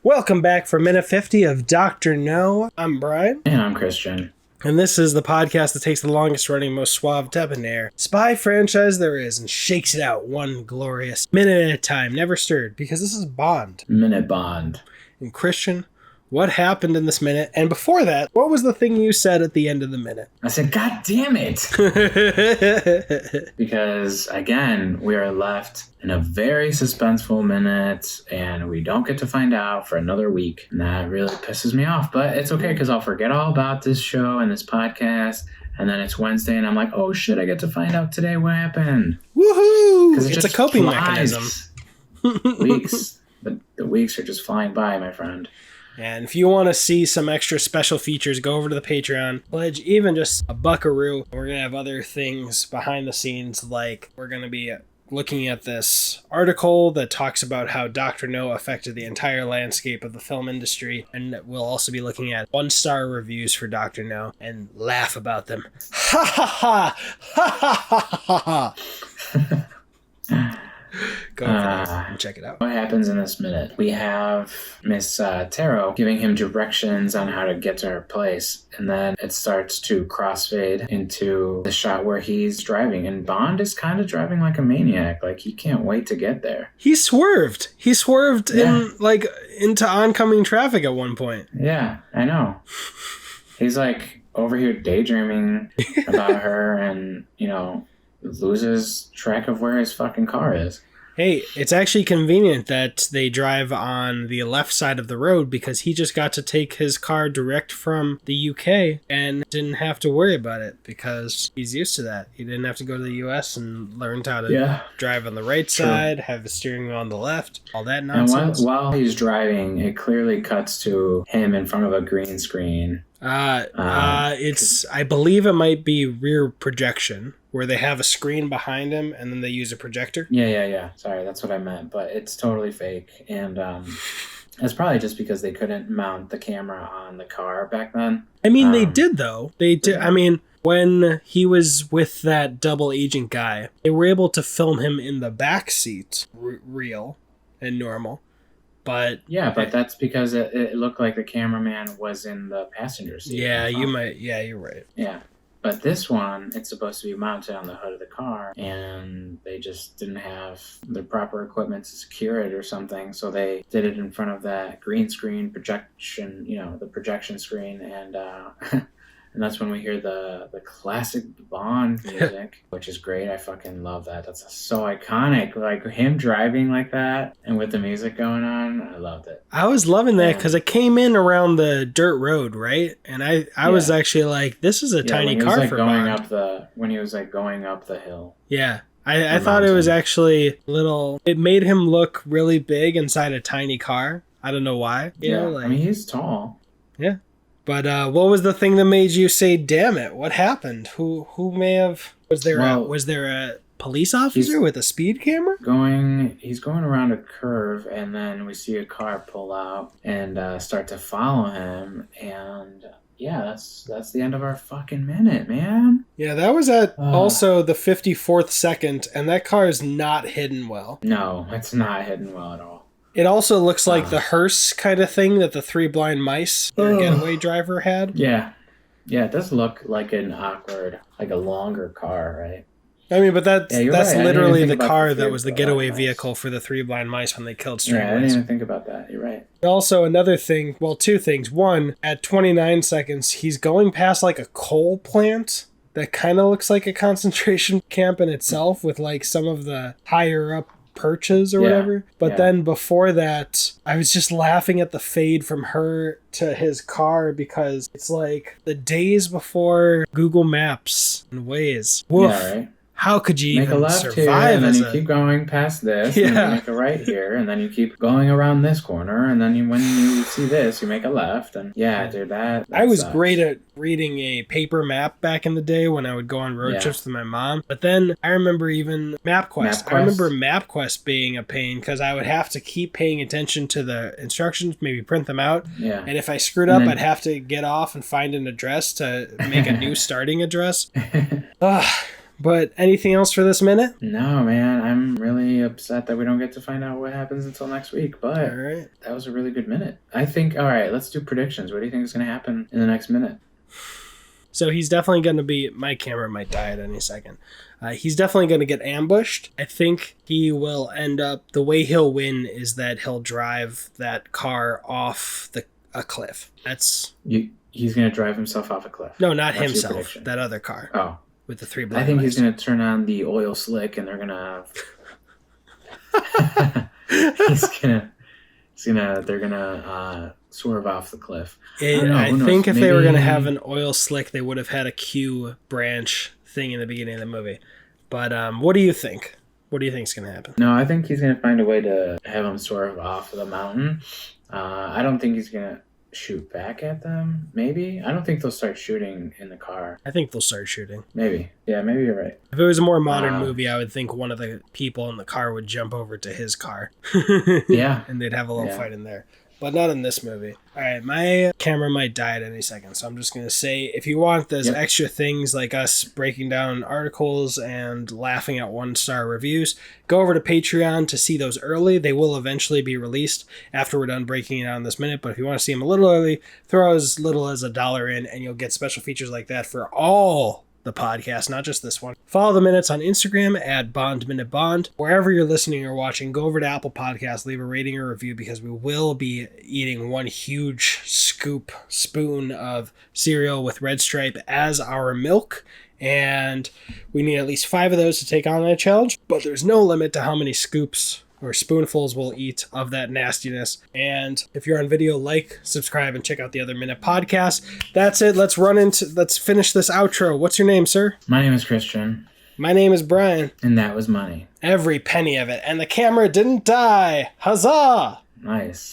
Welcome back for minute 50 of Dr. No. I'm Brian. And I'm Christian. And this is the podcast that takes the longest running, most suave, debonair spy franchise there is and shakes it out one glorious minute at a time, never stirred, because this is Bond. Minute Bond. And Christian, what happened in this minute? And before that, what was the thing you said at the end of the minute? I said, God damn it! Because, again, we are left in a very suspenseful minute, and we don't get to find out for another week. And that really pisses me off. But it's okay, because I'll forget all about this show and this podcast, and then it's Wednesday, and I'm like, oh shit, I get to find out today what happened. Woohoo! It's a coping mechanism. Weeks. But the weeks are just flying by, my friend. And if you want to see some extra special features, go over to the Patreon. Pledge even just a buckaroo. We're going to have other things behind the scenes, like we're going to be looking at this article that talks about how Dr. No affected the entire landscape of the film industry. And we'll also be looking at 1-star reviews for Dr. No and laugh about them. Ha ha ha! Ha ha ha ha ha! Go over there and check it out. What happens in this minute? We have Miss Taro giving him directions on how to get to her place, and then it starts to crossfade into the shot where he's driving, and Bond is kind of driving like a maniac. Like, he can't wait to get there. He swerved into oncoming traffic at one point. Yeah, I know. He's like over here daydreaming about her, and loses track of where his fucking car is. Hey, it's actually convenient that they drive on the left side of the road, because he just got to take his car direct from the UK and didn't have to worry about it because he's used to that. He didn't have to go to the US and learn how to drive on the right side, have the steering wheel on the left, all that nonsense. And while he's driving, it clearly cuts to him in front of a green screen. I believe it might be rear projection, where they have a screen behind him and then they use a projector. Yeah. Sorry, that's what I meant, but it's totally fake. And it's probably just because they couldn't mount the camera on the car back then. I mean, they did, though. They did. I mean, when he was with that double agent guy, they were able to film him in the back seat, real and normal. But that's because it looked like the cameraman was in the passenger seat. Yeah, you're right. Yeah. But this one, it's supposed to be mounted on the hood of the car, and they just didn't have the proper equipment to secure it or something, so they did it in front of that green screen projection, the projection screen, and and that's when we hear the classic Bond music, which is great. I fucking love that. That's so iconic. Like, him driving like that and with the music going on, I loved it. I was loving that because it came in around the dirt road, right? And I was actually like, this is a tiny car for Bond. When he was like going up the hill. Yeah. I thought it was actually little. It made him look really big inside a tiny car. I don't know why. I mean, he's tall. Yeah. But what was the thing that made you say, damn it, what happened? Who may have... Was there a police officer with a speed camera? He's going around a curve, and then we see a car pull out and start to follow him, and... Yeah, that's the end of our fucking minute, man. Yeah, that was at also the 54th second, and that car is not hidden well. No, it's not hidden well at all. It also looks like the hearse kind of thing that the Three Blind Mice getaway driver had. Yeah. Yeah, it does look like an awkward, like a longer car, right? I mean, but that's right. literally the car that was the getaway vehicle for the Three Blind Mice when they killed Streetwise. Yeah, I didn't even think about that. You're right. Also, another thing, two things. One, at 29 seconds, he's going past like a coal plant that kind of looks like a concentration camp in itself with like some of the higher up perches or whatever. But then before that, I was just laughing at the fade from her to his car because it's like the days before Google Maps and Waze. Woof. Yeah, right. How could you make even a left survive? Here, and then you keep going past this, and then you make a right here, and then you keep going around this corner, and then when you see this, you make a left, and dude, that I was sucks. Great at reading a paper map back in the day when I would go on road trips with my mom. But then I remember even MapQuest. I remember MapQuest being a pain because I would have to keep paying attention to the instructions, maybe print them out. Yeah. And if I screwed up, I'd have to get off and find an address to make a new starting address. But anything else for this minute? No, man. I'm really upset that we don't get to find out what happens until next week. But All right. that was a really good minute. I think, all right, let's do predictions. What do you think is going to happen in the next minute? So he's definitely going to be... My camera might die at any second. He's definitely going to get ambushed. I think he will end up... The way he'll win is that he'll drive that car off a cliff. That's... He's going to drive himself off a cliff. No, not himself. That other car. Oh. With the 3 blind I think mice. he's going to turn on the oil slick and they're going to... They're going to swerve off the cliff. I think if they were going to have an oil slick, they would have had a Q branch thing in the beginning of the movie. But what do you think? What do you think is going to happen? No, I think he's going to find a way to have them swerve off of the mountain. I don't think he's going to shoot back at them. Maybe. I don't think they'll start shooting in the car. I think they'll start shooting. Maybe. Yeah, maybe you're right. If it was a more modern movie, I would think one of the people in the car would jump over to his car. Yeah. And they'd have a little fight in there. But not in this movie. All right, my camera might die at any second, so I'm just going to say, if you want those extra things like us breaking down articles and laughing at 1-star reviews, go over to Patreon to see those early. They will eventually be released after we're done breaking it down this minute, but if you want to see them a little early, throw as little as $1 in, and you'll get special features like that for all the podcast, not just this one. Follow the minutes on Instagram at BondMinuteBond. Wherever you're listening or watching, go over to Apple Podcasts, leave a rating or review, because we will be eating one huge spoon of cereal with Red Stripe as our milk. And we need at least 5 of those to take on that challenge, but there's no limit to how many scoops or spoonfuls we'll eat of that nastiness. And if you're on video, like, subscribe, and check out the other Minute podcast. That's it. Let's finish this outro. What's your name, sir? My name is Christian. My name is Brian. And that was money. Every penny of it. And the camera didn't die. Huzzah! Nice.